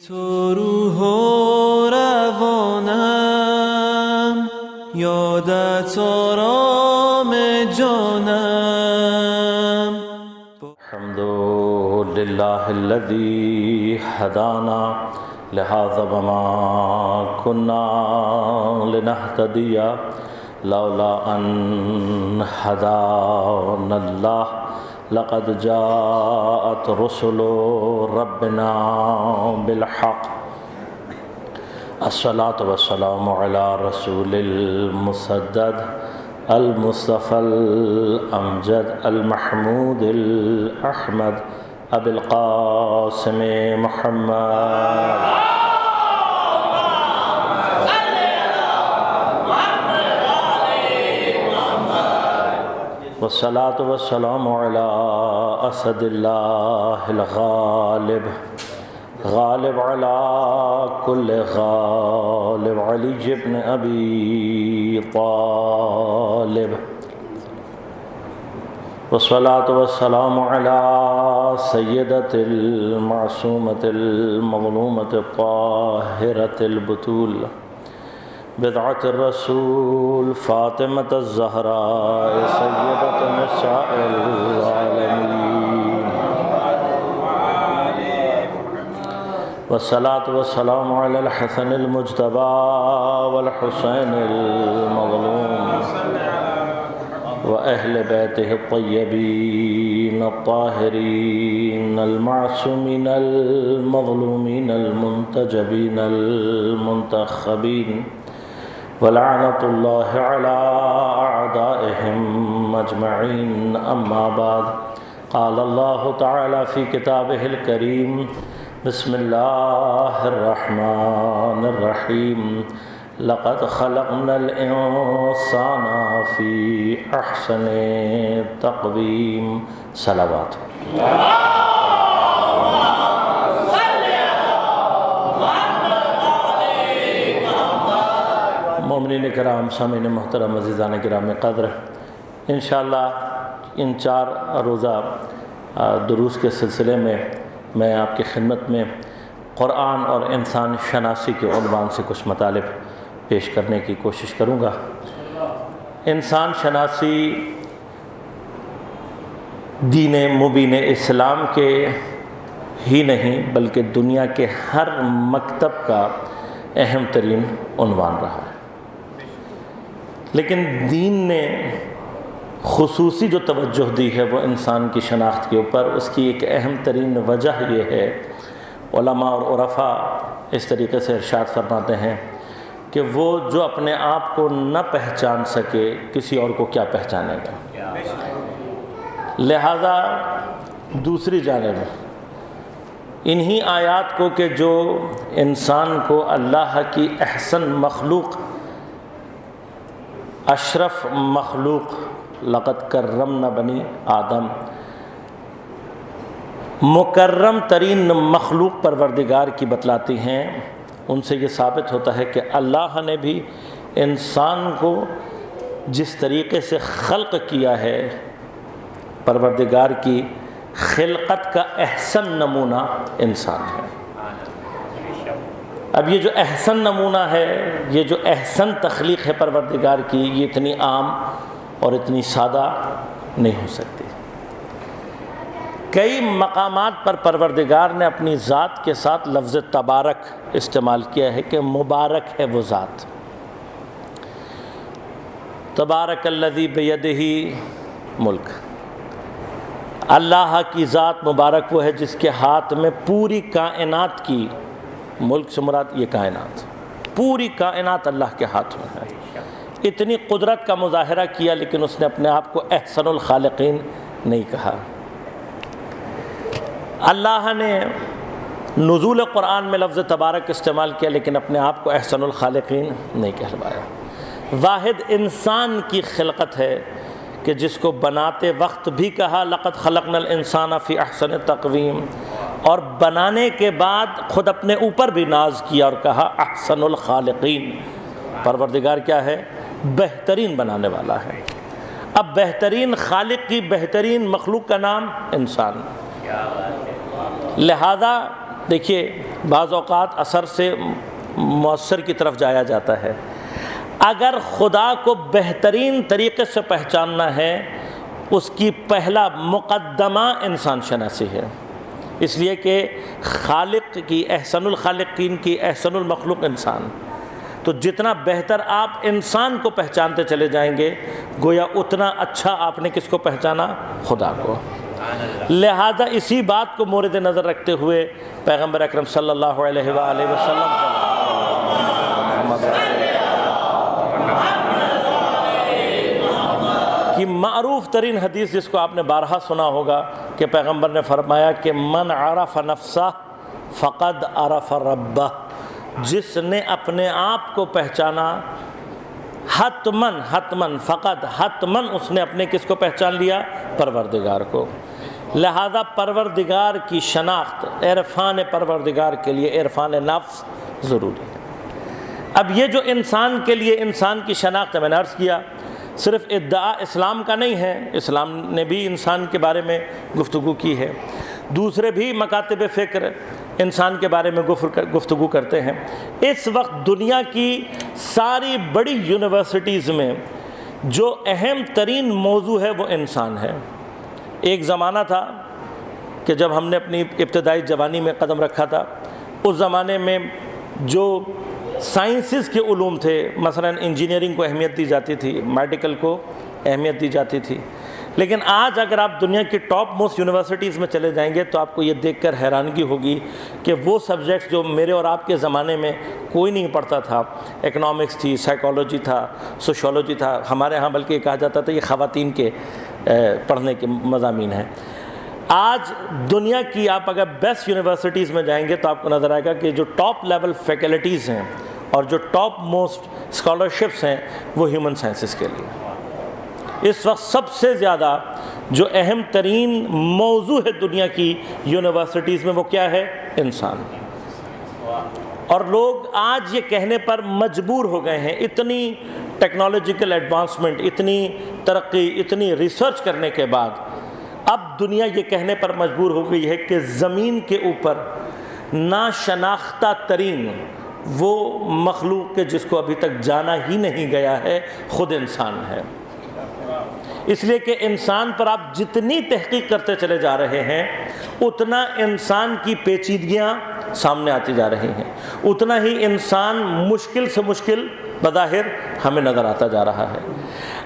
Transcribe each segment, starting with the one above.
تو روح و روانم یادت آرام جانم. الحمد لله الذي هدانا لهذا وما كنا لنهتدي لولا أن هدانا الله لقد جاءت رسل ربنا بالحق. الصلاة والسلام على رسول المسدد المصطفى الأمجد المحمود الأحمد أبي القاسم محمد والصلاة والسلام على أسد الله الغالب غالب على كل غالب علي بن أبي طالب. والصلاة والسلام على سيدة المعصومة المظلومة الطاهرة البتول بضعة الرسول فاطمة الزهراء سيدة نساء العالمين. والصلاة والسلام على الحسن المجتبى والحسين المظلوم وأهل بيته الطيبين الطاهرين المعصومين المظلومين المنتجبين المنتخبين ولعنة الله على أعدائهم أجمعين. أما بعد، قال الله تعالى في كتابه الكريم: بسم الله الرحمن الرحيم. لقد خلقنا الإنسان في أحسن تقويم. صلوات. مومنین کرام، سامعین محترم، عزیزان کرام قدر، انشاءاللہ ان 4 روزہ دروس کے سلسلے میں آپ کی خدمت میں قرآن اور انسان شناسی کے عنوان سے کچھ مطالب پیش کرنے کی کوشش کروں گا. انسان شناسی دین مبین اسلام کے ہی نہیں بلکہ دنیا کے ہر مکتب کا اہم ترین عنوان رہا ہے. لیکن دین نے خصوصی جو توجہ دی ہے وہ انسان کی شناخت کے اوپر، اس کی ایک اہم ترین وجہ یہ ہے، علماء اور عرفاء اس طریقے سے ارشاد فرماتے ہیں کہ وہ جو اپنے آپ کو نہ پہچان سکے کسی اور کو کیا پہچانے گا. لہذا دوسری جانب انہی آیات کو کہ جو انسان کو اللہ کی احسن مخلوق، اشرف مخلوق، لقد کرمنا بنی آدم، مکرم ترین مخلوق پروردگار کی بتلاتی ہیں، ان سے یہ ثابت ہوتا ہے کہ اللہ نے بھی انسان کو جس طریقے سے خلق کیا ہے، پروردگار کی خلقت کا احسن نمونہ انسان ہے. اب یہ جو احسن نمونہ ہے، یہ جو احسن تخلیق ہے پروردگار کی، یہ اتنی عام اور اتنی سادہ نہیں ہو سکتی. کئی مقامات پر پروردگار نے اپنی ذات کے ساتھ لفظ تبارک استعمال کیا ہے کہ مبارک ہے وہ ذات. تبارک الذی بیدہ ملک، اللہ کی ذات مبارک وہ ہے جس کے ہاتھ میں پوری کائنات کی، ملک سے مراد یہ کائنات، پوری کائنات اللہ کے ہاتھ میں ہے. اتنی قدرت کا مظاہرہ کیا لیکن اس نے اپنے آپ کو احسن الخالقین نہیں کہا. اللہ نے نزول قرآن میں لفظ تبارک استعمال کیا لیکن اپنے آپ کو احسن الخالقین نہیں کہلوایا. واحد انسان کی خلقت ہے کہ جس کو بناتے وقت بھی کہا لقد خلقنا الانسان فی احسن تقویم، اور بنانے کے بعد خود اپنے اوپر بھی ناز کیا اور کہا احسن الخالقین. پروردگار کیا ہے؟ بہترین بنانے والا ہے. اب بہترین خالق کی بہترین مخلوق کا نام انسان. لہذا دیکھیے بعض اوقات اثر سے مؤثر کی طرف جایا جاتا ہے. اگر خدا کو بہترین طریقے سے پہچاننا ہے اس کی پہلا مقدمہ انسان شناسی ہے، اس لیے کہ خالق کی احسن الخالقین کی احسن المخلوق انسان. تو جتنا بہتر آپ انسان کو پہچانتے چلے جائیں گے گویا اتنا اچھا آپ نے کس کو پہچانا؟ خدا کو. لہذا اسی بات کو مورد نظر رکھتے ہوئے پیغمبر اکرم صلی اللہ علیہ وآلہ وسلم کی معروف ترین حدیث جس کو آپ نے بارہا سنا ہوگا کہ پیغمبر نے فرمایا کہ من عرف نفسہ فقد عرف ربہ، جس نے اپنے آپ کو پہچانا حتمن فقط حتمن اس نے اپنے کس کو پہچان لیا؟ پروردگار کو. لہذا پروردگار کی شناخت، عرفان پروردگار کے لیے عرفان نفس ضروری ہے. اب یہ جو انسان کے لیے انسان کی شناخت ہے، میں نے عرض کیا صرف ادعا اسلام کا نہیں ہے، اسلام نے بھی انسان کے بارے میں گفتگو کی ہے، دوسرے بھی مکاتب فکر انسان کے بارے میں گفتگو کرتے ہیں. اس وقت دنیا کی ساری بڑی یونیورسٹیز میں جو اہم ترین موضوع ہے وہ انسان ہے. ایک زمانہ تھا کہ جب ہم نے اپنی ابتدائی جوانی میں قدم رکھا تھا، اس زمانے میں جو سائنسز کے علوم تھے، مثلا انجینئرنگ کو اہمیت دی جاتی تھی، میڈیکل کو اہمیت دی جاتی تھی. لیکن آج اگر آپ دنیا کی ٹاپ موسٹ یونیورسٹیز میں چلے جائیں گے تو آپ کو یہ دیکھ کر حیرانگی ہوگی کہ وہ سبجیکٹس جو میرے اور آپ کے زمانے میں کوئی نہیں پڑھتا تھا، اکنامکس تھی، سائیکالوجی تھا، سوشیولوجی تھا، ہمارے ہاں بلکہ کہا جاتا تھا یہ خواتین کے پڑھنے کے مضامین ہیں. آج دنیا کی آپ اگر بیسٹ یونیورسٹیز میں جائیں گے تو آپ کو نظر آئے گا کہ جو ٹاپ لیول فیکلٹیز ہیں اور جو ٹاپ موسٹ اسکالرشپس ہیں وہ ہیومن سائنسز کے لیے. اس وقت سب سے زیادہ جو اہم ترین موضوع ہے دنیا کی یونیورسٹیز میں وہ کیا ہے؟ انسان. اور لوگ آج یہ کہنے پر مجبور ہو گئے ہیں، اتنی ٹیکنالوجیکل ایڈوانسمنٹ، اتنی ترقی، اتنی ریسرچ کرنے کے بعد اب دنیا یہ کہنے پر مجبور ہو گئی ہے کہ زمین کے اوپر ناشناختہ ترین وہ مخلوق کے جس کو ابھی تک جانا ہی نہیں گیا ہے خود انسان ہے. اس لیے کہ انسان پر آپ جتنی تحقیق کرتے چلے جا رہے ہیں اتنا انسان کی پیچیدگیاں سامنے آتی جا رہی ہیں، اتنا ہی انسان مشکل سے مشکل بظاہر ہمیں نظر آتا جا رہا ہے.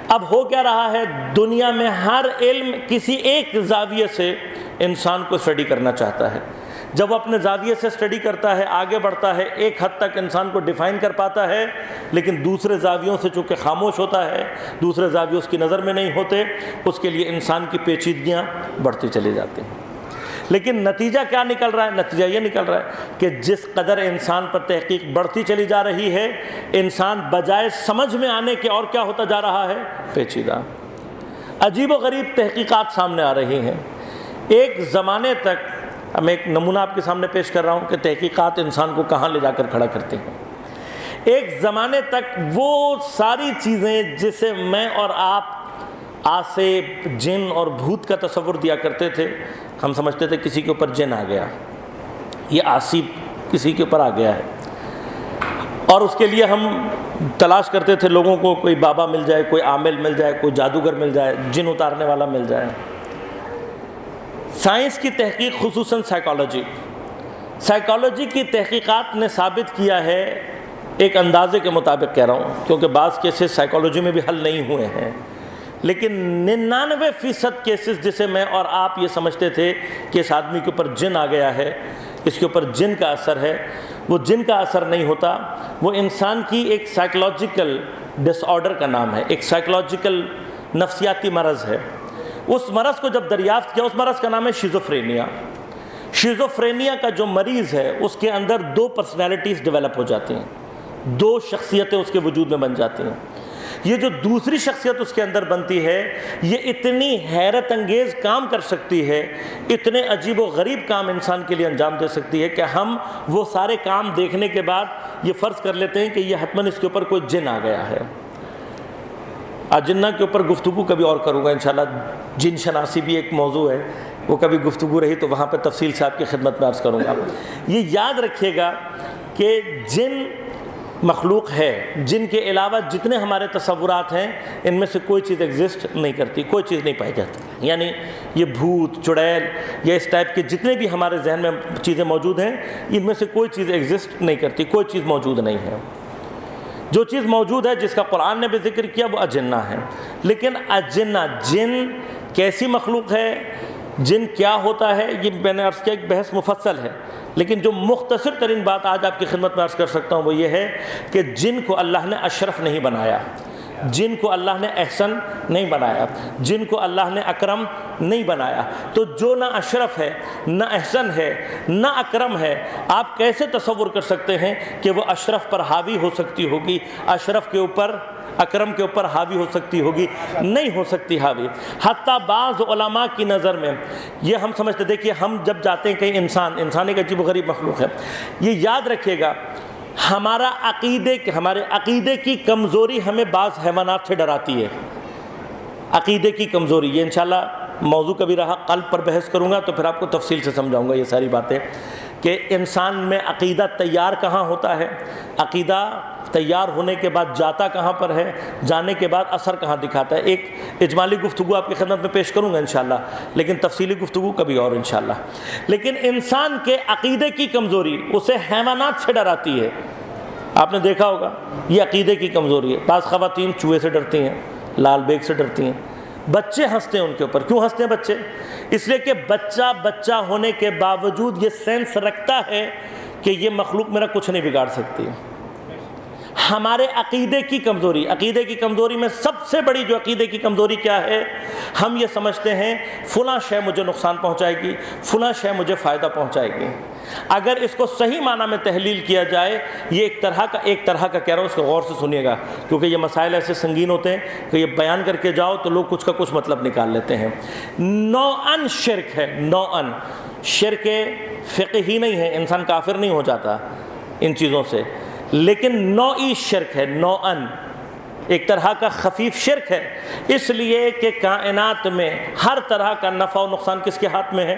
اب ہو کیا رہا ہے؟ دنیا میں ہر علم کسی ایک زاویے سے انسان کو اسٹڈی کرنا چاہتا ہے. جب وہ اپنے زاویے سے اسٹڈی کرتا ہے، آگے بڑھتا ہے، ایک حد تک انسان کو ڈیفائن کر پاتا ہے، لیکن دوسرے زاویوں سے چونکہ خاموش ہوتا ہے، دوسرے زاویے اس کی نظر میں نہیں ہوتے، اس کے لیے انسان کی پیچیدگیاں بڑھتی چلی جاتی ہیں. لیکن نتیجہ کیا نکل رہا ہے؟ نتیجہ یہ نکل رہا ہے کہ جس قدر انسان پر تحقیق بڑھتی چلی جا رہی ہے، انسان بجائے سمجھ میں آنے کے اور کیا ہوتا جا رہا ہے؟ پیچیدہ. عجیب و غریب تحقیقات سامنے آ رہی ہیں. ایک زمانے تک، میں ایک نمونہ آپ کے سامنے پیش کر رہا ہوں کہ تحقیقات انسان کو کہاں لے جا کر کھڑا کرتے ہیں. ایک زمانے تک وہ ساری چیزیں جسے میں اور آپ آسے، جن اور بھوت کا تصور دیا کرتے تھے، ہم سمجھتے تھے کسی کے اوپر جن آ گیا، یہ آسیب کسی کے اوپر آ گیا ہے، اور اس کے لیے ہم تلاش کرتے تھے لوگوں کو، کوئی بابا مل جائے، کوئی عامل مل جائے، کوئی جادوگر مل جائے، جن اتارنے والا مل جائے. سائنس کی تحقیق، خصوصاً سائیکالوجی کی تحقیقات نے ثابت کیا ہے، ایک اندازے کے مطابق کہہ رہا ہوں کیونکہ بعض کیسز سائیکالوجی میں بھی حل نہیں ہوئے ہیں، لیکن 99% کیسز جسے میں اور آپ یہ سمجھتے تھے کہ اس آدمی کے اوپر جن آ گیا ہے، اس کے اوپر جن کا اثر ہے، وہ جن کا اثر نہیں ہوتا، وہ انسان کی ایک سائیکولوجیکل ڈس آرڈر کا نام ہے، ایک سائیکولوجیکل نفسیاتی مرض ہے. اس مرض کو جب دریافت کیا، اس مرض کا نام ہے شیزوفرینیا. شیزوفرینیا کا جو مریض ہے اس کے اندر 2 پرسنالٹیز ڈیولپ ہو جاتی ہیں، 2 شخصیتیں اس کے وجود میں بن جاتی ہیں. یہ جو دوسری شخصیت اس کے اندر بنتی ہے یہ اتنی حیرت انگیز کام کر سکتی ہے، اتنے عجیب و غریب کام انسان کے لیے انجام دے سکتی ہے کہ ہم وہ سارے کام دیکھنے کے بعد یہ فرض کر لیتے ہیں کہ یہ حتماً اس کے اوپر کوئی جن آ گیا ہے. جنہ کے اوپر گفتگو کبھی اور کروں گا انشاءاللہ. جن شناسی بھی ایک موضوع ہے وہ کبھی گفتگو رہی تو وہاں پہ تفصیل سے آپ کی خدمت میں عرض کروں گا۔ یہ یاد رکھیے گا کہ جن مخلوق ہے، جن کے علاوہ جتنے ہمارے تصورات ہیں، ان میں سے کوئی چیز ایگزسٹ نہیں کرتی، کوئی چیز نہیں پائی جاتی۔ یعنی یہ بھوت، چڑیل یا اس ٹائپ کے جتنے بھی ہمارے ذہن میں چیزیں موجود ہیں، ان میں سے کوئی چیز ایگزسٹ نہیں کرتی، کوئی چیز موجود نہیں ہے۔ جو چیز موجود ہے، جس کا قرآن نے بھی ذکر کیا، وہ اجنہ ہے۔ لیکن اجنہ، جن کیسی مخلوق ہے، جن کیا ہوتا ہے، یہ میں نے عرض کیا ایک بحث مفصل ہے، لیکن جو مختصر ترین بات آج آپ کی خدمت میں عرض کر سکتا ہوں وہ یہ ہے کہ جن کو اللہ نے اشرف نہیں بنایا، جن کو اللہ نے احسن نہیں بنایا، جن کو اللہ نے اکرم نہیں بنایا، تو جو نہ اشرف ہے، نہ احسن ہے، نہ اکرم ہے، آپ کیسے تصور کر سکتے ہیں کہ وہ اشرف پر حاوی ہو سکتی ہوگی، اشرف کے اوپر، اکرم کے اوپر حاوی ہو سکتی ہوگی؟ نہیں ہو سکتی حاوی۔ حتیٰ بعض علماء کی نظر میں یہ ہم سمجھتے، دیکھیے ہم جب جاتے ہیں کہیں، انسان ایک عجیب و غریب مخلوق ہے، یہ یاد رکھیے گا ہمارے عقیدے کی کمزوری ہمیں بعض حیوانات سے ڈراتی ہے۔ عقیدے کی کمزوری، یہ انشاءاللہ موضوع کبھی رہا، قلب پر بحث کروں گا تو پھر آپ کو تفصیل سے سمجھاؤں گا یہ ساری باتیں، کہ انسان میں عقیدہ تیار کہاں ہوتا ہے، عقیدہ تیار ہونے کے بعد جاتا کہاں پر ہے، جانے کے بعد اثر کہاں دکھاتا ہے۔ ایک اجمالی گفتگو آپ کی خدمت میں پیش کروں گا انشاءاللہ، لیکن تفصیلی گفتگو کبھی اور انشاءاللہ۔ لیکن انسان کے عقیدے کی کمزوری اسے حیوانات سے ڈراتی ہے۔ آپ نے دیکھا ہوگا یہ عقیدے کی کمزوری ہے۔ بعض خواتین چوہے سے ڈرتی ہیں، لال بیگ سے ڈرتی ہیں، بچے ہنستے ہیں ان کے اوپر۔ کیوں ہنستے ہیں بچے؟ اس لیے کہ بچہ ہونے کے باوجود یہ سینس رکھتا ہے کہ یہ مخلوق میرا کچھ نہیں بگاڑ سکتی۔ ہمارے عقیدے کی کمزوری میں سب سے بڑی جو عقیدے کی کمزوری کیا ہے، ہم یہ سمجھتے ہیں فلاں شے مجھے نقصان پہنچائے گی، فلاں شے مجھے فائدہ پہنچائے گی۔ اگر اس کو صحیح معنی میں تحلیل کیا جائے، یہ ایک طرح کا کہہ رہا ہوں، اس کو غور سے سنیے گا، کیونکہ یہ مسائل ایسے سنگین ہوتے ہیں کہ یہ بیان کر کے جاؤ تو لوگ کچھ کا کچھ مطلب نکال لیتے ہیں۔ نوعاً شرک ہے، نوعاً شرک فقہی نہیں ہے، انسان کافر نہیں ہو جاتا ان چیزوں سے، لیکن نوعی شرک ہے، نوعاً ایک طرح کا خفیف شرک ہے، اس لیے کہ کائنات میں ہر طرح کا نفع و نقصان کس کے ہاتھ میں ہے؟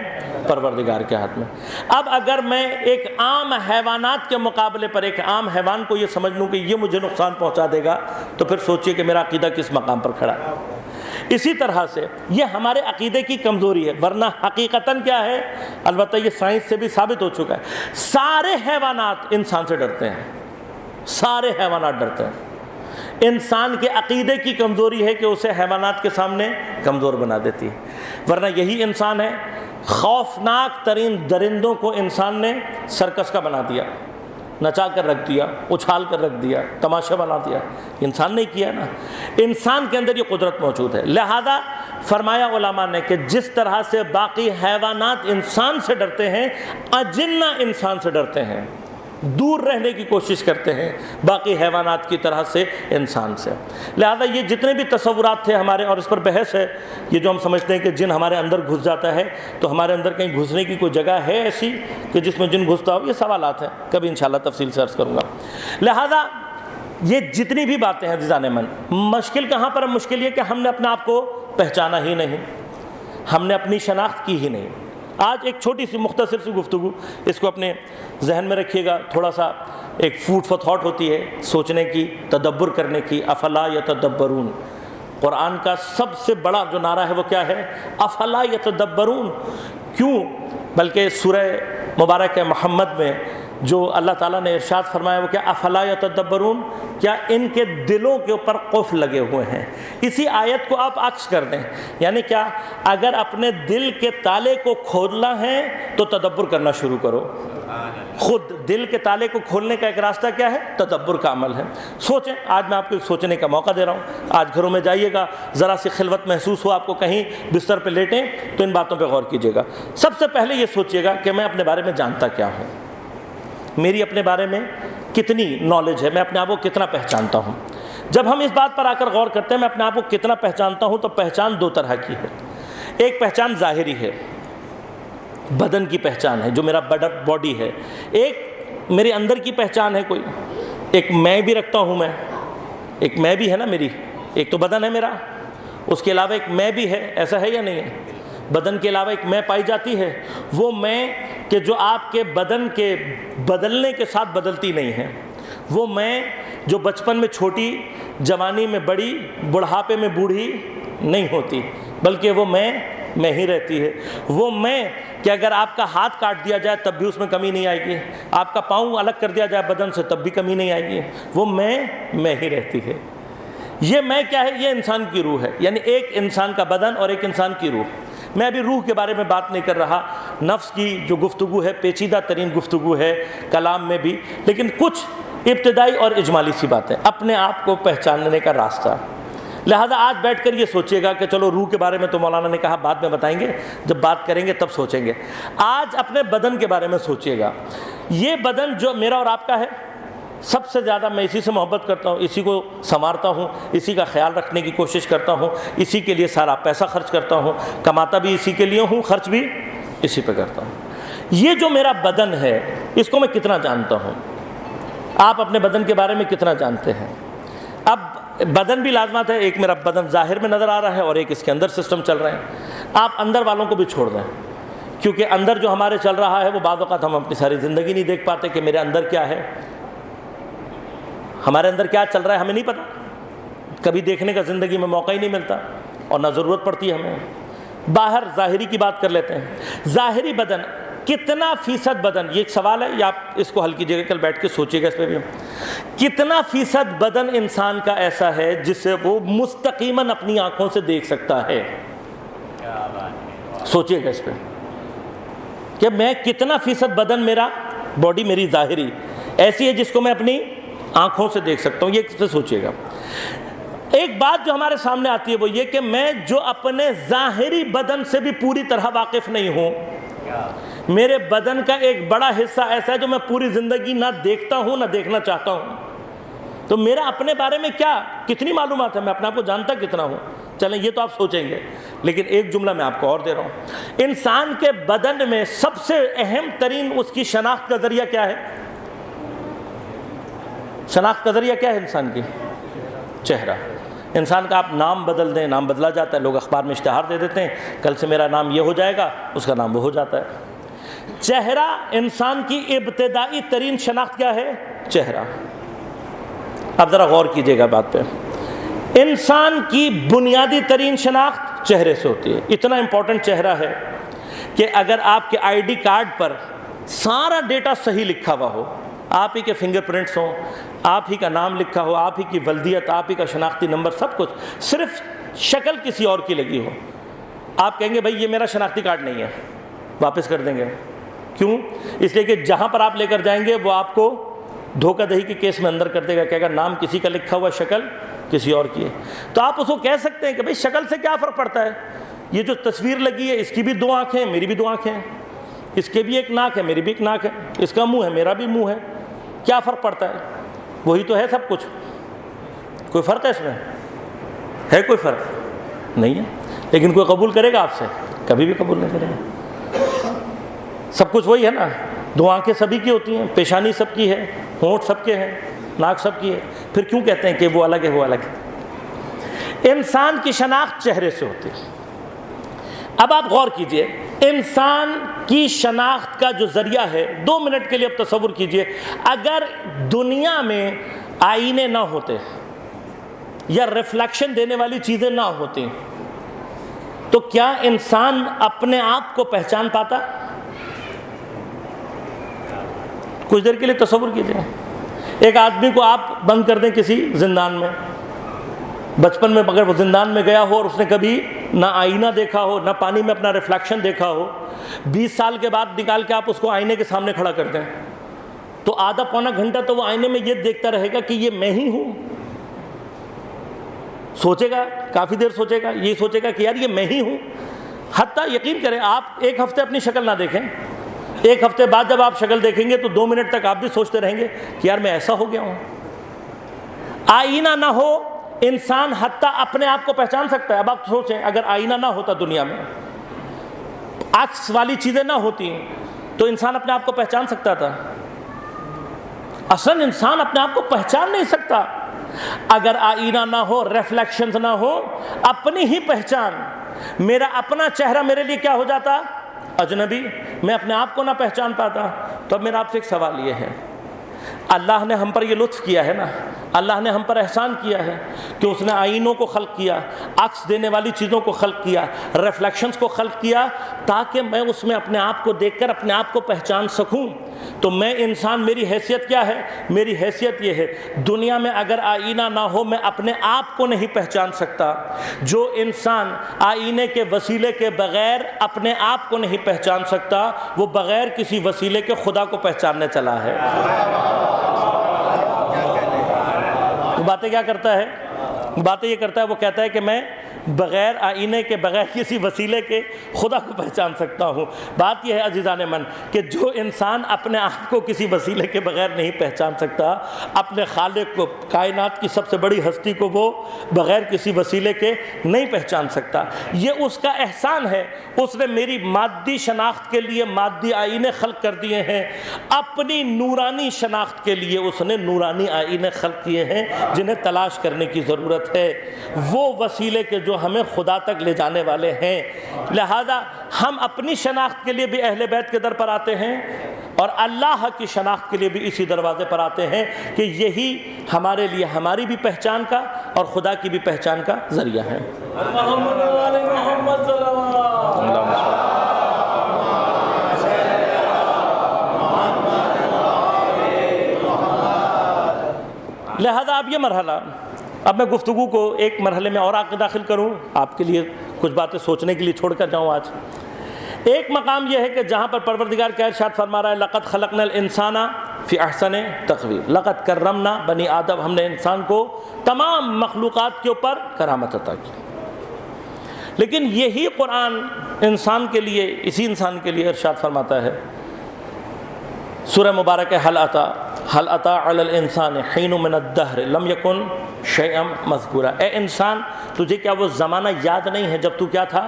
پروردگار کے ہاتھ میں۔ اب اگر میں ایک عام حیوانات کے مقابلے پر ایک عام حیوان کو یہ سمجھ لوں کہ یہ مجھے نقصان پہنچا دے گا، تو پھر سوچئے کہ میرا عقیدہ کس مقام پر کھڑا ہے۔ اسی طرح سے یہ ہمارے عقیدے کی کمزوری ہے، ورنہ حقیقتاً کیا ہے، البتہ یہ سائنس سے بھی ثابت ہو چکا ہے، سارے حیوانات انسان سے ڈرتے ہیں، سارے حیوانات ڈرتے ہیں۔ انسان کے عقیدے کی کمزوری ہے کہ اسے حیوانات کے سامنے کمزور بنا دیتی ہے، ورنہ یہی انسان ہے۔ خوفناک ترین درندوں کو انسان نے سرکس کا بنا دیا، نچا کر رکھ دیا، اچھال کر رکھ دیا، تماشا بنا دیا، انسان نے کیا نا۔ انسان کے اندر یہ قدرت موجود ہے، لہذا فرمایا علماء نے کہ جس طرح سے باقی حیوانات انسان سے ڈرتے ہیں، اجنہ انسان سے ڈرتے ہیں، دور رہنے کی کوشش کرتے ہیں باقی حیوانات کی طرح سے انسان سے۔ لہذا یہ جتنے بھی تصورات تھے ہمارے، اور اس پر بحث ہے، یہ جو ہم سمجھتے ہیں کہ جن ہمارے اندر گھس جاتا ہے، تو ہمارے اندر کہیں گھسنے کی کوئی جگہ ہے ایسی کہ جس میں جن گھستا ہو، یہ سوالات ہیں، کبھی انشاءاللہ تفصیل سے عرض کروں گا۔ لہذا یہ جتنی بھی باتیں ہیں عزیزان من، مشکل کہاں پر ہے؟ مشکل یہ کہ ہم نے اپنے آپ کو پہچانا ہی نہیں، ہم نے اپنی شناخت کی ہی نہیں۔ آج ایک چھوٹی سی مختصر سی گفتگو، اس کو اپنے ذہن میں رکھیے گا، تھوڑا سا ایک فوڈ فار تھاٹ ہوتی ہے، سوچنے کی، تدبر کرنے کی۔ افلا یتدبرون، قرآن کا سب سے بڑا جو نعرہ ہے وہ کیا ہے؟ افلا یتدبرون۔ کیوں؟ بلکہ سورہ مبارک محمد میں جو اللہ تعالیٰ نے ارشاد فرمایا وہ کیا؟ افلا یتدبرون، کیا ان کے دلوں کے اوپر قفل لگے ہوئے ہیں؟ اسی آیت کو آپ عکس کر دیں، یعنی کیا؟ اگر اپنے دل کے تالے کو کھولنا ہے تو تدبر کرنا شروع کرو۔ خود دل کے تالے کو کھولنے کا ایک راستہ کیا ہے؟ تدبر کا عمل ہے۔ سوچیں، آج میں آپ کو سوچنے کا موقع دے رہا ہوں۔ آج گھروں میں جائیے گا، ذرا سی خلوت محسوس ہو آپ کو، کہیں بستر پہ لیٹیں تو ان باتوں پہ غور کیجیے گا۔ سب سے پہلے یہ سوچیے گا کہ میں اپنے بارے میں جانتا کیا ہوں، میری اپنے بارے میں کتنی نالج ہے، میں اپنے آپ کو کتنا پہچانتا ہوں۔ جب ہم اس بات پر آ کر غور کرتے ہیں میں اپنے آپ کو کتنا پہچانتا ہوں، تو پہچان دو طرح کی ہے۔ ایک پہچان ظاہری ہے، بدن کی پہچان ہے، جو میرا باڈی ہے۔ ایک میرے اندر کی پہچان ہے، کوئی ایک میں بھی رکھتا ہوں، میں ایک میں بھی ہے نا میری، ایک تو بدن ہے میرا، اس کے علاوہ ایک میں بھی ہے، ایسا ہے یا نہیں ہے؟ بدن کے علاوہ ایک میں پائی جاتی ہے، وہ میں کہ جو آپ کے بدن کے بدلنے کے ساتھ بدلتی نہیں ہے، وہ میں جو بچپن میں چھوٹی، جوانی میں بڑی، بڑھاپے میں بوڑھی نہیں ہوتی، بلکہ وہ میں ہی رہتی ہے۔ وہ میں کہ اگر آپ کا ہاتھ کاٹ دیا جائے تب بھی اس میں کمی نہیں آئے گی، آپ کا پاؤں الگ کر دیا جائے بدن سے تب بھی کمی نہیں آئے گی، وہ میں ہی رہتی ہے۔ یہ میں کیا ہے؟ یہ انسان کی روح ہے، یعنی ایک انسان کا بدن اور ایک انسان کی روح۔ میں ابھی روح کے بارے میں بات نہیں کر رہا، نفس کی جو گفتگو ہے پیچیدہ ترین گفتگو ہے کلام میں بھی، لیکن کچھ ابتدائی اور اجمالی سی باتیں، اپنے آپ کو پہچاننے کا راستہ۔ لہذا آج بیٹھ کر یہ سوچیے گا کہ چلو روح کے بارے میں تو مولانا نے کہا بعد میں بتائیں گے، جب بات کریں گے تب سوچیں گے۔ آج اپنے بدن کے بارے میں سوچیے گا۔ یہ بدن جو میرا اور آپ کا ہے، سب سے زیادہ میں اسی سے محبت کرتا ہوں، اسی کو سنوارتا ہوں، اسی کا خیال رکھنے کی کوشش کرتا ہوں، اسی کے لیے سارا پیسہ خرچ کرتا ہوں، کماتا بھی اسی کے لیے ہوں، خرچ بھی اسی پہ کرتا ہوں۔ یہ جو میرا بدن ہے، اس کو میں کتنا جانتا ہوں؟ آپ اپنے بدن کے بارے میں کتنا جانتے ہیں؟ اب بدن بھی لازمات ہے، ایک میرا بدن ظاہر میں نظر آ رہا ہے اور ایک اس کے اندر سسٹم چل رہے ہیں۔ آپ اندر والوں کو بھی چھوڑ دیں، کیونکہ اندر جو ہمارے چل رہا ہے وہ بعض اوقات ہم اپنی ساری زندگی نہیں دیکھ پاتے کہ میرے اندر کیا ہے، ہمارے اندر کیا چل رہا ہے ہمیں نہیں پتہ، کبھی دیکھنے کا زندگی میں موقع ہی نہیں ملتا اور نہ ضرورت پڑتی ہے ہمیں۔ باہر ظاہری کی بات کر لیتے ہیں، ظاہری بدن کتنا فیصد بدن، یہ ایک سوال ہے، یا آپ اس کو حل کیجیے گا، کل بیٹھ کے سوچیے گا اس پہ بھی، کتنا فیصد بدن انسان کا ایسا ہے جسے وہ مستقیماً اپنی آنکھوں سے دیکھ سکتا ہے؟ سوچیے گا اس پہ کہ میں کتنا فیصد بدن، میرا باڈی میری ظاہری ایسی ہے جس کو میں اپنی آنکھوں سے دیکھ سکتا ہوں؟ یہ سوچیے گا۔ ایک بات جو ہمارے سامنے آتی ہے وہ یہ کہ میں جو اپنے ظاہری بدن سے بھی پوری طرح واقف نہیں ہوں، میرے بدن کا ایک بڑا حصہ ایسا ہے جو میں پوری زندگی نہ دیکھتا ہوں نہ دیکھنا چاہتا ہوں، تو میرا اپنے بارے میں کتنی معلومات ہے، میں اپنے آپ کو جانتا کتنا ہوں؟ چلیں یہ تو آپ سوچیں گے، لیکن ایک جملہ میں آپ کو اور دے رہا ہوں۔ انسان کے بدن میں سب سے اہم ترین اس کی شناخت کا ذریعہ کیا ہے؟ شناخت کا ذریعہ کیا ہے انسان کی؟ چہرہ۔ انسان کا آپ نام بدل دیں، نام بدلا جاتا ہے، لوگ اخبار میں اشتہار دے دیتے ہیں، کل سے میرا نام یہ ہو جائے گا، اس کا نام وہ ہو جاتا ہے۔ چہرہ انسان کی ابتدائی ترین شناخت کیا ہے؟ چہرہ۔ اب ذرا غور کیجئے گا بات پہ، انسان کی بنیادی ترین شناخت چہرے سے ہوتی ہے۔ اتنا امپورٹنٹ چہرہ ہے کہ اگر آپ کے آئی ڈی کارڈ پر سارا ڈیٹا صحیح لکھا ہوا ہو، آپ ہی کے فنگر پرنٹس ہوں، آپ ہی کا نام لکھا ہو، آپ ہی کی ولدیت، آپ ہی کا شناختی نمبر، سب کچھ، صرف شکل کسی اور کی لگی ہو، آپ کہیں گے بھائی یہ میرا شناختی کارڈ نہیں ہے، واپس کر دیں گے۔ کیوں؟ اس لیے کہ جہاں پر آپ لے کر جائیں گے وہ آپ کو دھوکہ دہی کے کیس میں اندر کر دے گا، کہے گا نام کسی کا لکھا ہوا، شکل کسی اور کی ہے۔ تو آپ اس کو کہہ سکتے ہیں کہ بھائی شکل سے کیا فرق پڑتا ہے، یہ جو تصویر لگی ہے اس کی بھی دو آنکھیں ہیں، میری بھی دو آنکھیں ہیں، اس کے بھی ایک ناک ہے، میری بھی ایک ناک ہے، اس کا منہ ہے، میرا بھی منہ ہے، کیا فرق پڑتا ہے؟ وہی تو ہے سب کچھ، کوئی فرق ہے اس میں؟ ہے کوئی فرق؟ نہیں ہے۔ لیکن کوئی قبول کرے گا آپ سے؟ کبھی بھی قبول نہیں کرے گا۔ سب کچھ وہی ہے نا، دو آنکھیں سبھی کی ہوتی ہیں، پیشانی سب کی ہے، ہونٹ سب کے ہیں، ناک سب کی ہے، پھر کیوں کہتے ہیں کہ وہ الگ ہے وہ الگ ہے؟ انسان کی شناخت چہرے سے ہوتی ہے۔ اب آپ غور کیجئے، انسان کی شناخت کا جو ذریعہ ہے، 2 منٹ کے لیے اب تصور کیجئے، اگر دنیا میں آئینے نہ ہوتے یا ریفلیکشن دینے والی چیزیں نہ ہوتی تو کیا انسان اپنے آپ کو پہچان پاتا؟ کچھ دیر کے لیے تصور کیجئے، ایک آدمی کو آپ بند کر دیں کسی زندان میں، بچپن میں اگر وہ زندان میں گیا ہو اور اس نے کبھی نہ آئینہ دیکھا ہو، نہ پانی میں اپنا ریفلیکشن دیکھا ہو، 20 سال کے بعد نکال کے آپ اس کو آئینے کے سامنے کھڑا کر دیں تو آدھا پونا گھنٹہ تو وہ آئینے میں یہ دیکھتا رہے گا کہ یہ میں ہی ہوں۔ سوچے گا، کافی دیر سوچے گا، یہ سوچے گا کہ یار یہ میں ہی ہوں۔ حتیٰ یقین کریں آپ 1 ہفتے اپنی شکل نہ دیکھیں، 1 ہفتے بعد جب آپ شکل دیکھیں گے تو 2 منٹ تک آپ بھی سوچتے رہیں گے کہ یار میں ایسا ہو گیا ہوں۔ آئینہ نہ ہو، انسان حتیٰ اپنے آپ کو پہچان سکتا ہے۔ اب آپ سوچیں اگر آئینہ نہ ہوتا دنیا میں، عکس والی چیزیں نہ ہوتی تو انسان اپنے آپ کو پہچان سکتا تھا؟ اصلاً انسان اپنے آپ کو پہچان نہیں سکتا اگر آئینہ نہ ہو، ریفلیکشنز نہ ہو، اپنی ہی پہچان میرا اپنا چہرہ میرے لیے کیا ہو جاتا؟ اجنبی، میں اپنے آپ کو نہ پہچان پاتا۔ تو اب میرا آپ سے ایک سوال یہ ہے، اللہ نے ہم پر یہ لطف کیا ہے نا، اللہ نے ہم پر احسان کیا ہے کہ اس نے آئینوں کو خلق کیا، عکس دینے والی چیزوں کو خلق کیا، ریفلیکشنز کو خلق کیا، تاکہ میں اس میں اپنے آپ کو دیکھ کر اپنے آپ کو پہچان سکوں۔ تو میں انسان، میری حیثیت کیا ہے؟ میری حیثیت یہ ہے، دنیا میں اگر آئینہ نہ ہو میں اپنے آپ کو نہیں پہچان سکتا۔ جو انسان آئینے کے وسیلے کے بغیر اپنے آپ کو نہیں پہچان سکتا، وہ بغیر کسی وسیلے کے خدا کو پہچاننے چلا ہے۔ باتیں کیا کرتا ہے؟ باتیں یہ کرتا ہے، وہ کہتا ہے کہ میں بغیر آئینے کے، بغیر کسی وسیلے کے خدا کو پہچان سکتا ہوں۔ بات یہ ہے عزیزان من کہ جو انسان اپنے آپ کو کسی وسیلے کے بغیر نہیں پہچان سکتا، اپنے خالق کو، کائنات کی سب سے بڑی ہستی کو وہ بغیر کسی وسیلے کے نہیں پہچان سکتا، یہ اس کا احسان ہے۔ اس نے میری مادی شناخت کے لیے مادی آئینے خلق کر دیے ہیں، اپنی نورانی شناخت کے لیے اس نے نورانی آئینے خلق کیے ہیں جنہیں تلاش کرنے کی ضرورت ہے، وہ وسیلے کے جو ہمیں خدا تک لے جانے والے ہیں۔ لہذا ہم اپنی شناخت کے لیے بھی اہل بیت کے در پر آتے ہیں، اور اللہ کی شناخت کے لیے بھی اسی دروازے پر آتے ہیں کہ یہی ہمارے لیے ہماری بھی پہچان کا اور خدا کی بھی پہچان کا ذریعہ ہے۔ لہذا اب یہ مرحلہ، اب میں گفتگو کو ایک مرحلے میں اور آگے داخل کروں، آپ کے لیے کچھ باتیں سوچنے کے لیے چھوڑ کر جاؤں آج۔ ایک مقام یہ ہے کہ جہاں پر پروردگار کیا ارشاد فرما رہا ہے، لَقَدْ خَلَقْنَا الْإِنسَانَ فِي أَحْسَنِ تَقْوِيمٍ، لقد کرمنا بنی آدم، ہم نے انسان کو تمام مخلوقات کے اوپر کرامت عطا کی۔ لیکن یہی قرآن انسان کے لیے، اسی انسان کے لیے ارشاد فرماتا ہے، سورہ مبارک حل اتی علی الانسان حین من الدہر لم یکن شیئا مذکورا، اے انسان تجھے کیا وہ زمانہ یاد نہیں ہے جب تو کیا تھا؟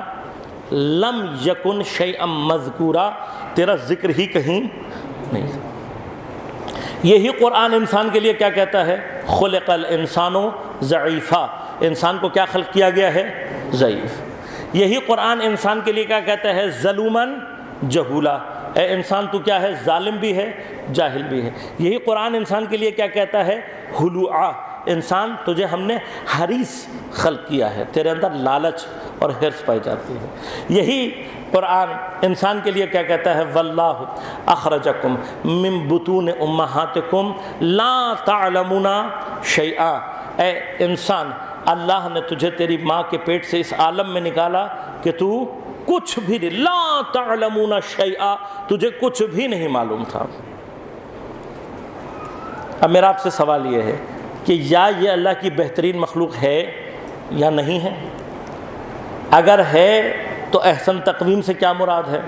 لم یکن شیئا مذکورا، تیرا ذکر ہی کہیں نہیں تھا۔ یہی قرآن انسان کے لیے کیا کہتا ہے؟ خلق الانسان ضعیفا، انسان کو کیا خلق کیا گیا ہے؟ ضعیف۔ یہی قرآن انسان کے لیے کیا کہتا ہے؟ ظلوماً جہولا، اے انسان تو کیا ہے؟ ظالم بھی ہے، جاہل بھی ہے۔ یہی قرآن انسان کے لیے کیا کہتا ہے؟ ہلوعا، انسان تجھے ہم نے حریص خلق کیا ہے، تیرے اندر لالچ اور حرص پائی جاتی ہے۔ یہی قرآن انسان کے لیے کیا کہتا ہے؟ واللہ اخرجکم من بطون امہاتکم لا تعلمون شیئا، اے انسان اللہ نے تجھے تیری ماں کے پیٹ سے اس عالم میں نکالا کہ تو کچھ بھی نہیں، لا تعلمون شیئا، تجھے کچھ بھی نہیں معلوم تھا۔ اب میرا آپ سے سوال یہ ہے کہ یا یہ اللہ کی بہترین مخلوق ہے یا نہیں ہے؟ اگر ہے تو احسن تقویم سے کیا مراد ہے؟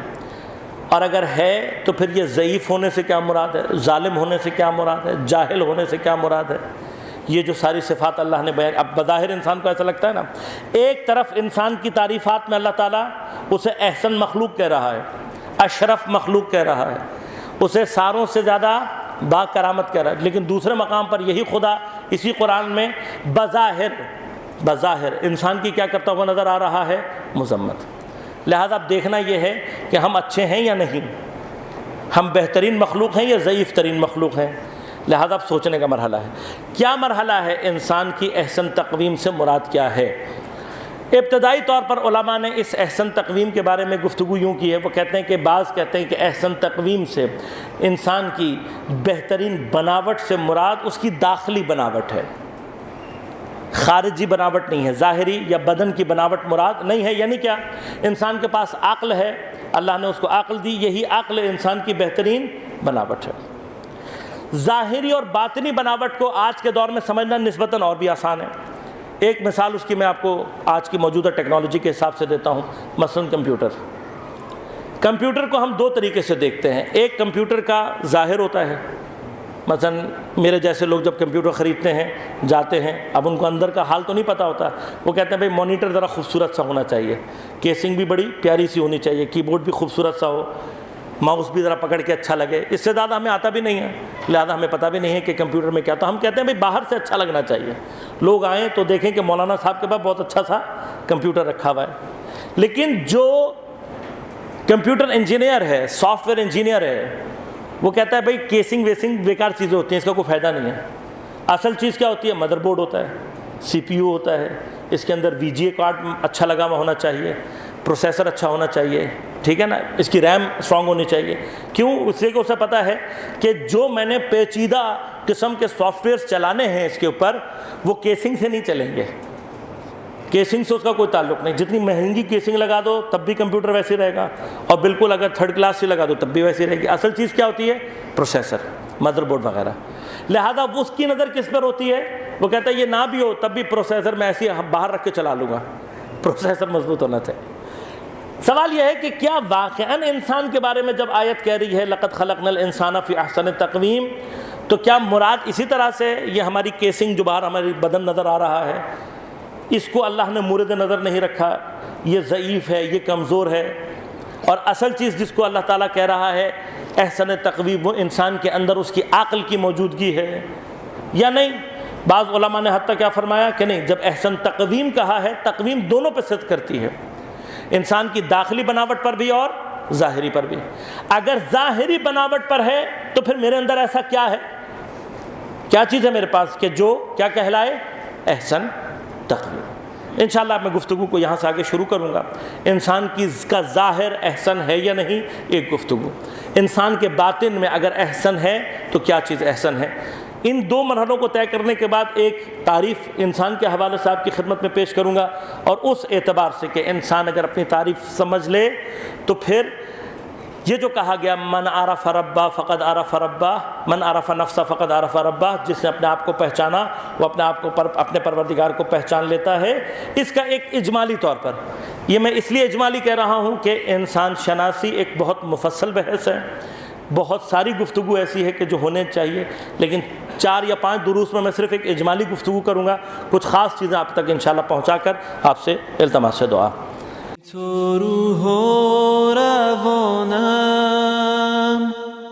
اور اگر ہے تو پھر یہ ضعیف ہونے سے کیا مراد ہے؟ ظالم ہونے سے کیا مراد ہے؟ جاہل ہونے سے کیا مراد ہے؟ یہ جو ساری صفات اللہ نے بیان، اب بظاہر انسان کو ایسا لگتا ہے نا، ایک طرف انسان کی تعریفات میں اللہ تعالیٰ اسے احسن مخلوق کہہ رہا ہے، اشرف مخلوق کہہ رہا ہے، اسے ساروں سے زیادہ با کرامت کہہ رہا ہے، لیکن دوسرے مقام پر یہی خدا اسی قرآن میں بظاہر انسان کی کیا کرتا ہوا نظر آ رہا ہے؟ مذمت۔ لہذا اب دیکھنا یہ ہے کہ ہم اچھے ہیں یا نہیں، ہم بہترین مخلوق ہیں یا ضعیف ترین مخلوق ہیں۔ لہذا اب سوچنے کا مرحلہ ہے، کیا مرحلہ ہے؟ انسان کی احسن تقویم سے مراد کیا ہے؟ ابتدائی طور پر علماء نے اس احسن تقویم کے بارے میں گفتگو یوں کی ہے، وہ کہتے ہیں کہ بعض کہتے ہیں کہ احسن تقویم سے انسان کی بہترین بناوٹ سے مراد اس کی داخلی بناوٹ ہے، خارجی بناوٹ نہیں ہے، ظاہری یا بدن کی بناوٹ مراد نہیں ہے۔ یعنی کیا؟ انسان کے پاس عقل ہے، اللہ نے اس کو عقل دی، یہی عقل انسان کی بہترین بناوٹ ہے۔ ظاہری اور باطنی بناوٹ کو آج کے دور میں سمجھنا نسبتاً اور بھی آسان ہے۔ ایک مثال اس کی میں آپ کو آج کی موجودہ ٹیکنالوجی کے حساب سے دیتا ہوں، مثلاً کمپیوٹر کو ہم دو طریقے سے دیکھتے ہیں۔ ایک کمپیوٹر کا ظاہر ہوتا ہے، مثلاً میرے جیسے لوگ جب کمپیوٹر خریدتے ہیں جاتے ہیں، اب ان کو اندر کا حال تو نہیں پتہ ہوتا، وہ کہتے ہیں بھئی مانیٹر ذرا خوبصورت سا ہونا چاہیے، کیسنگ بھی بڑی پیاری سی ہونی چاہیے، کی بورڈ بھی خوبصورت سا ہو، ماؤس بھی ذرا پکڑ کے اچھا لگے۔ اس سے زیادہ ہمیں آتا بھی نہیں ہے، لہذا ہمیں پتہ بھی نہیں ہے کہ کمپیوٹر میں کیا، تو ہم کہتے ہیں بھئی باہر سے اچھا لگنا چاہیے، لوگ آئیں تو دیکھیں کہ مولانا صاحب کے پاس بہت اچھا سا کمپیوٹر رکھا ہوا ہے۔ لیکن جو کمپیوٹر انجینئر ہے، سافٹ ویئر انجینئر ہے، وہ کہتا ہے بھائی کیسنگ ویسنگ بیکار چیزیں ہوتی ہیں، اس کا کوئی فائدہ نہیں ہے. اصل چیز کیا ہوتی ہے؟ مدر بورڈ ہوتا ہے، سی پی یو ہوتا ہے، اس کے اندر وی جی اے کارڈ اچھا لگا ہوا ہونا چاہیے، پروسیسر اچھا ہونا چاہیے، ٹھیک ہے نا، اس کی ریم اسٹرانگ ہونی چاہیے. کیوں؟ اس لیے کہ اسے پتہ ہے کہ جو میں نے پیچیدہ قسم کے سافٹ ویئرس چلانے ہیں اس کے اوپر، وہ کیسنگ سے نہیں چلیں گے. کیسنگ سے اس کا کوئی تعلق نہیں. جتنی مہنگی کیسنگ لگا دو تب بھی کمپیوٹر ویسے رہے گا، اور بالکل اگر تھرڈ کلاس سے لگا دو تب بھی ویسے رہے گی. اصل چیز کیا ہوتی ہے؟ پروسیسر، مدر بورڈ وغیرہ. لہذا اس کی نظر کس پر ہوتی ہے؟ وہ کہتا ہے یہ نہ بھی ہو تب بھی پروسیسر میں ایسے باہر رکھ کے چلا لوں گا، پروسیسر مضبوط ہونا چاہیے. سوال یہ ہے کہ کیا واقعاً انسان کے بارے میں جب آیت کہہ رہی ہے لَقَدْ خَلَقْنَا الْإِنسَانَ فِي أَحْسَنِ تَقْوِيمٍ، تو کیا مراد اسی طرح سے یہ ہماری کیسنگ جو باہر ہماری بدن نظر آ رہا ہے، اس کو اللہ نے مورد نظر نہیں رکھا، یہ ضعیف ہے، یہ کمزور ہے، اور اصل چیز جس کو اللہ تعالیٰ کہہ رہا ہے احسن تقویم، وہ انسان کے اندر اس کی عقل کی موجودگی ہے یا نہیں؟ بعض علماء نے حتیٰ کیا فرمایا کہ نہیں، جب احسن تقویم کہا ہے، تقویم دونوں پہ صدق کرتی ہے، انسان کی داخلی بناوٹ پر بھی اور ظاہری پر بھی. اگر ظاہری بناوٹ پر ہے تو پھر میرے اندر ایسا کیا ہے، کیا چیز ہے میرے پاس کہ جو کیا کہلائے؟ احسن تقویم. انشاءاللہ میں گفتگو کو یہاں سے آگے شروع کروں گا. انسان کا ظاہر احسن ہے یا نہیں، ایک گفتگو. انسان کے باطن میں اگر احسن ہے تو کیا چیز احسن ہے. ان دو مرحلوں کو طے کرنے کے بعد ایک تعریف انسان کے حوالے سے آپ کی خدمت میں پیش کروں گا، اور اس اعتبار سے کہ انسان اگر اپنی تعریف سمجھ لے تو پھر یہ جو کہا گیا من عرف ربہ فقد عرف ربہ، من عرف نفسہ فقد عرف ربہ، جس نے اپنے آپ کو پہچانا وہ اپنے آپ کو اپنے پروردگار کو پہچان لیتا ہے. اس کا ایک اجمالی طور پر، یہ میں اس لیے اجمالی کہہ رہا ہوں کہ انسان شناسی ایک بہت مفصل بحث ہے، بہت ساری گفتگو ایسی ہے کہ جو ہونے چاہیے، لیکن 4 یا 5 دروس میں صرف ایک اجمالی گفتگو کروں گا، کچھ خاص چیزیں آپ تک انشاءاللہ پہنچا کر آپ سے التماس سے دعا. تو روح و روانم،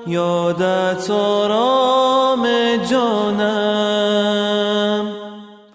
یادت آرام جانم.